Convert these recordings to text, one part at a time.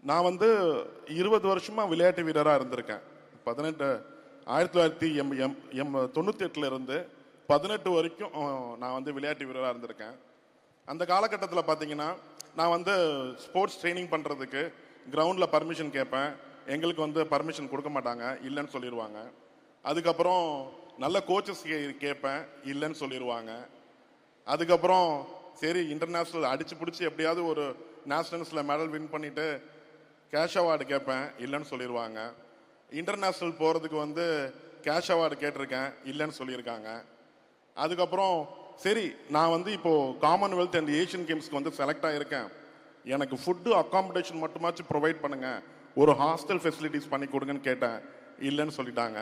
நான் வந்து 20 வருஷமா விளையாட்டு வீரராக இருந்திருக்கேன். 1998 இருந்து 18 வரைக்கும் நான் வந்து விளையாட்டு வீரராக இருந்திருக்கேன். அந்த காலகட்டத்தில் பார்த்தீங்கன்னா, நான் வந்து ஸ்போர்ட்ஸ் ட்ரைனிங் பண்ணுறதுக்கு கிரவுண்டில் பர்மிஷன் கேட்பேன். எங்களுக்கு வந்து பர்மிஷன் கொடுக்க மாட்டாங்க, இல்லைன்னு சொல்லிடுவாங்க. அதுக்கப்புறம் நல்ல கோச்சஸ் கேட்பேன், இல்லைன்னு சொல்லிடுவாங்க. அதுக்கப்புறம் சரி இன்டர்நேஷ்னல் அடிச்சு பிடிச்சி எப்படியாவது ஒரு நேஷனல்ஸில் மெடல் வின் பண்ணிட்டு கேஷ் அவார்டு கேட்பேன், இல்லைன்னு சொல்லிடுவாங்க. இன்டர்நேஷ்னல் போகிறதுக்கு வந்து கேஷ் அவார்டு கேட்டிருக்கேன், இல்லைன்னு சொல்லியிருக்காங்க. அதுக்கப்புறம் சரி நான் வந்து இப்போது காமன்வெல்த் அண்ட் ஏஷியன் கேம்ஸ்க்கு வந்து செலக்ட் ஆகியிருக்கேன், எனக்கு ஃபுட்டு அக்காமடேஷன் மட்டுமாச்சும் ப்ரொவைட் பண்ணுங்கள், ஒரு ஹாஸ்டல் ஃபெசிலிட்டிஸ் பண்ணி கொடுங்கன்னு கேட்டேன், இல்லைன்னு சொல்லிட்டாங்க.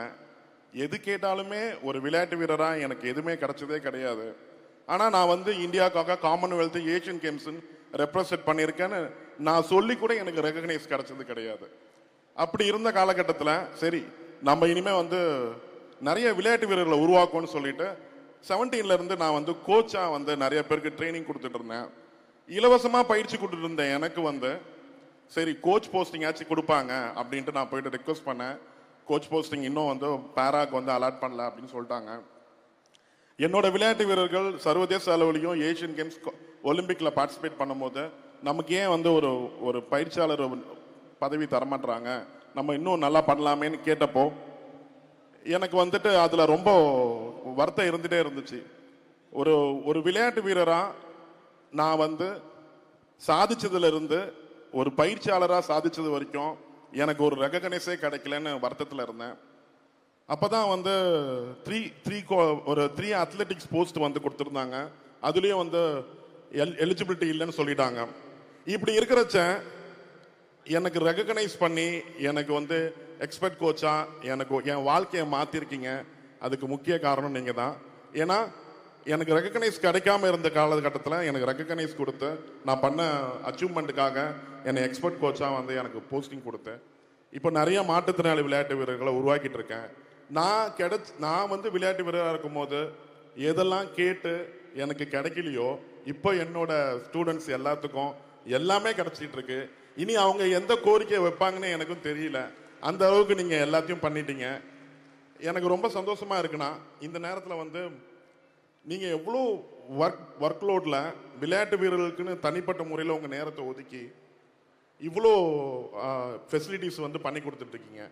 எது கேட்டாலுமே ஒரு விளையாட்டு வீரராக எனக்கு எதுவுமே கிடைச்சதே கிடையாது. ஆனால் நான் வந்து இந்தியாவுக்காக காமன்வெல்த் ஏஷியன் கேம்ஸ்ன்னு ரெப்ரசன்ட் பண்ணியிருக்கேன்னு நான் சொல்லி கூட எனக்கு ரெகக்னைஸ் கிடைச்சது கிடையாது. அப்படி இருந்த காலகட்டத்தில் சரி நம்ம இனிமேல் வந்து நிறைய விளையாட்டு வீரர்களை உருவாக்கும்னு சொல்லிட்டு 17 இருந்து நான் வந்து கோச்சாக வந்து நிறைய பேருக்கு ட்ரைனிங் கொடுத்துட்டு இருந்தேன். இலவசமாக பயிற்சி கொடுத்துட்டு இருந்தேன். எனக்கு வந்து சரி கோச் போஸ்டிங் ஆச்சு கொடுப்பாங்க அப்படின்ட்டு நான் போயிட்டு ரெக்வஸ்ட் பண்ணேன். கோச் போஸ்டிங் இன்னும் வந்து பேராக்கு வந்து அலாட் பண்ணல அப்படின்னு சொல்லிட்டாங்க. என்னோட விளையாட்டு வீரர்கள் சர்வதேச அளவுலையும் ஏஷியன் கேம்ஸ் ஒலிம்பிக்கில் பார்ட்டிசிபேட் பண்ணும்போது நமக்கு ஏன் வந்து ஒரு ஒரு பயிற்சியாளர் பதவி தரமாட்டுறாங்க, நம்ம இன்னும் நல்லா பண்ணலாமேன்னு கேட்டப்போ எனக்கு வந்துட்டு அதில் ரொம்ப வருத்தம் இருந்துகிட்டே இருந்துச்சு. ஒரு ஒரு விளையாட்டு வீரராக நான் வந்து சாதிச்சதுலேருந்து ஒரு பயிற்சியாளராக சாதிச்சது வரைக்கும் எனக்கு ஒரு ரெகக்னைஸே கிடைக்கலன்னு வருத்தத்தில் இருந்தேன். அப்போ தான் வந்து ஒரு த்ரீ அத்லெட்டிக்ஸ் போஸ்ட் வந்து கொடுத்துருந்தாங்க. அதுலேயும் வந்து எலிஜிபிலிட்டி இல்லைன்னு சொல்லிட்டாங்க. இப்படி இருக்கிறச்ச எனக்கு ரெகக்னைஸ் பண்ணி எனக்கு வந்து எக்ஸ்பர்ட் கோச்சா எனக்கு என் வாழ்க்கையை மாற்றிருக்கீங்க. அதுக்கு முக்கிய காரணம் நீங்கள் தான். ஏன்னா எனக்கு ரெகக்னைஸ் கிடைக்காம இருந்த காலகட்டத்தில் எனக்கு ரெகக்னைஸ் கொடுத்து நான் பண்ண அச்சீவ்மெண்ட்டுக்காக என்னை எக்ஸ்பர்ட் கோச்சாக வந்து எனக்கு போஸ்டிங் கொடுத்து இப்போ நிறைய மாற்றுத்திறனாளி விளையாட்டு வீரர்களை உருவாக்கிட்டு இருக்கேன். நான் வந்து விளையாட்டு வீரராக இருக்கும்போது எதெல்லாம் கேட்டு எனக்கு கிடைக்கலையோ இப்போ என்னோட ஸ்டூடெண்ட்ஸ் எல்லாத்துக்கும் எல்லாமே கிடைச்சிட்டு இருக்கு. இனி அவங்க எந்த கோரிக்கையை வைப்பாங்கன்னு எனக்கும் தெரியல. அந்த அளவுக்கு நீங்கள் எல்லாத்தையும் பண்ணிட்டீங்க. எனக்கு ரொம்ப சந்தோஷமா இருக்குன்னா இந்த நேரத்தில் வந்து நீங்கள் எவ்வளோ ஒர்க் லோடில் விளையாட்டு வீரர்களுக்குன்னு தனிப்பட்ட முறையில் உங்கள் நேரத்தை ஒதுக்கி இவ்வளோ ஃபெசிலிட்டிஸ் வந்து பண்ணி கொடுத்துட்ருக்கீங்க.